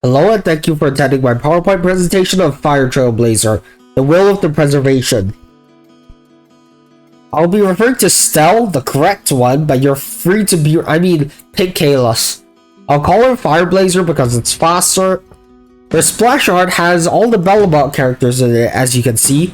Hello and thank you for attending my PowerPoint presentation of Fire Trailblazer, the Will of the Preservation. I'll be referring to Stell, the correct one, but you're free to pick Kalos. I'll call her Fireblazer because it's faster. Her splash art has all the Bellabot characters in it, as you can see.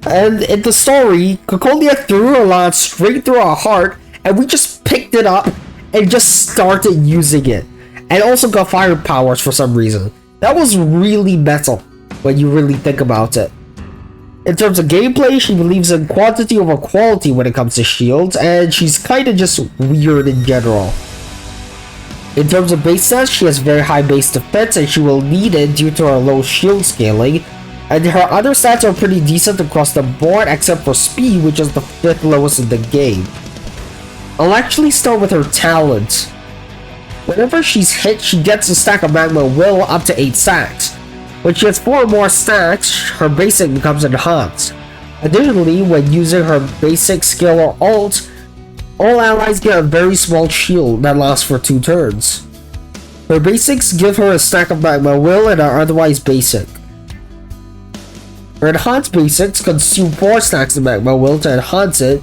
And in the story, Cocolia threw her lance straight through our heart, and we just picked it up and just started using it. And also got fire powers for some reason. That was really metal when you really think about it. In terms of gameplay, she believes in quantity over quality when it comes to shields, and she's kinda just weird in general. In terms of base stats, she has very high base defense and she will need it due to her low shield scaling, and her other stats are pretty decent across the board except for speed, which is the 5th lowest in the game. I'll actually start with her talents. Whenever she's hit, she gets a stack of Magma Will up to 8 stacks. When she has 4 or more stacks, her basic becomes enhanced. Additionally, when using her basic skill or ult, all allies get a very small shield that lasts for 2 turns. Her basics give her a stack of Magma Will and are otherwise basic. Her enhanced basics consume 4 stacks of Magma Will to enhance it,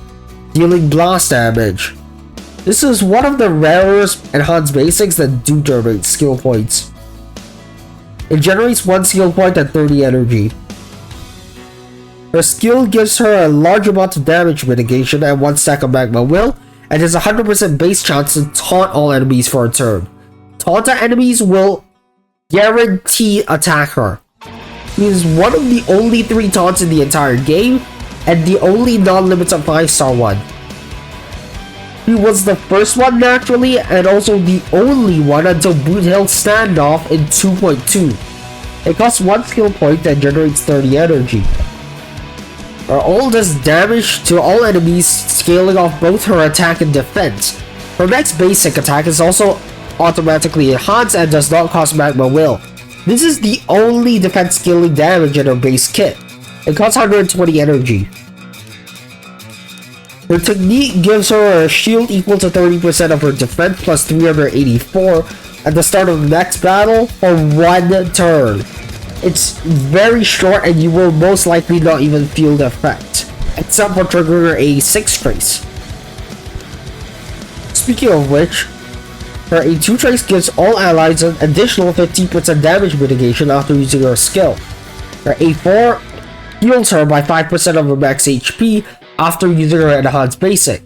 dealing blast damage. This is one of the rarest enhanced basics that do generate skill points. It generates 1 skill point and 30 energy. Her skill gives her a large amount of damage mitigation and 1 stack of Magma Will, and has a 100% base chance to taunt all enemies for a turn. Taunted enemies will guarantee attack her. She is one of the only 3 taunts in the entire game, and the only non-limited 5-star one. He was the first one naturally, and also the only one until Boot Hill Standoff in 2.2. It costs 1 skill point and generates 30 energy. Her ult does damage to all enemies, scaling off both her attack and defense. Her next basic attack is also automatically enhanced and does not cost Magma Will. This is the only defense scaling damage in her base kit. It costs 120 energy. Her technique gives her a shield equal to 30% of her defense plus 384 at the start of the next battle for 1 turn. It's very short and you will most likely not even feel the effect, except for triggering a 6 trace. Speaking of which, her A2 trace gives all allies an additional 15% damage mitigation after using her skill. Her A4 heals her by 5% of her max HP after using her enhanced basic.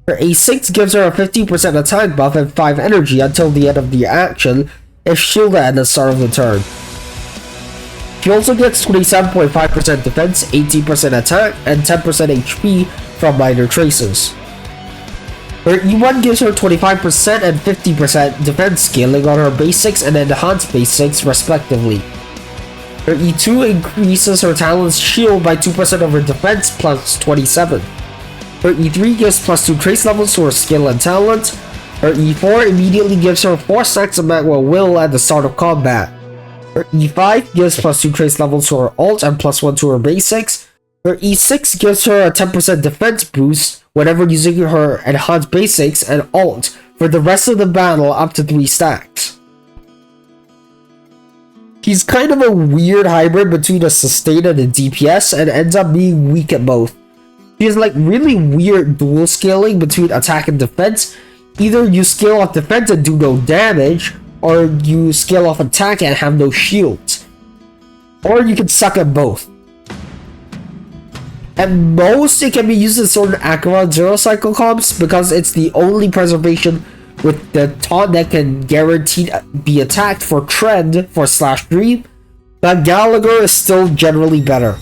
Her A6 gives her a 15% attack buff and 5 energy until the end of the action if shielded at the start of the turn. She also gets 27.5% defense, 18% attack, and 10% HP from minor traces. Her E1 gives her 25% and 50% defense scaling on her basics and enhanced basics respectively. Her E2 increases her talent's shield by 2% of her defense plus 27. Her E3 gives plus 2 trace levels to her skill and talent. Her E4 immediately gives her 4 stacks of Magma Will at the start of combat. Her E5 gives plus 2 trace levels to her ult and plus 1 to her basics. Her E6 gives her a 10% defense boost whenever using her enhanced basics and ult for the rest of the battle up to 3 stacks. He's kind of a weird hybrid between a sustain and a DPS and ends up being weak at both. He has like really weird dual scaling between attack and defense. Either you scale off defense and do no damage, or you scale off attack and have no shields. Or you can suck at both. At most, it can be used in certain Acheron Zero Cycle comps because it's the only preservation with the taunt that can guaranteed be attacked for trend for /dream, but Gallagher is still generally better.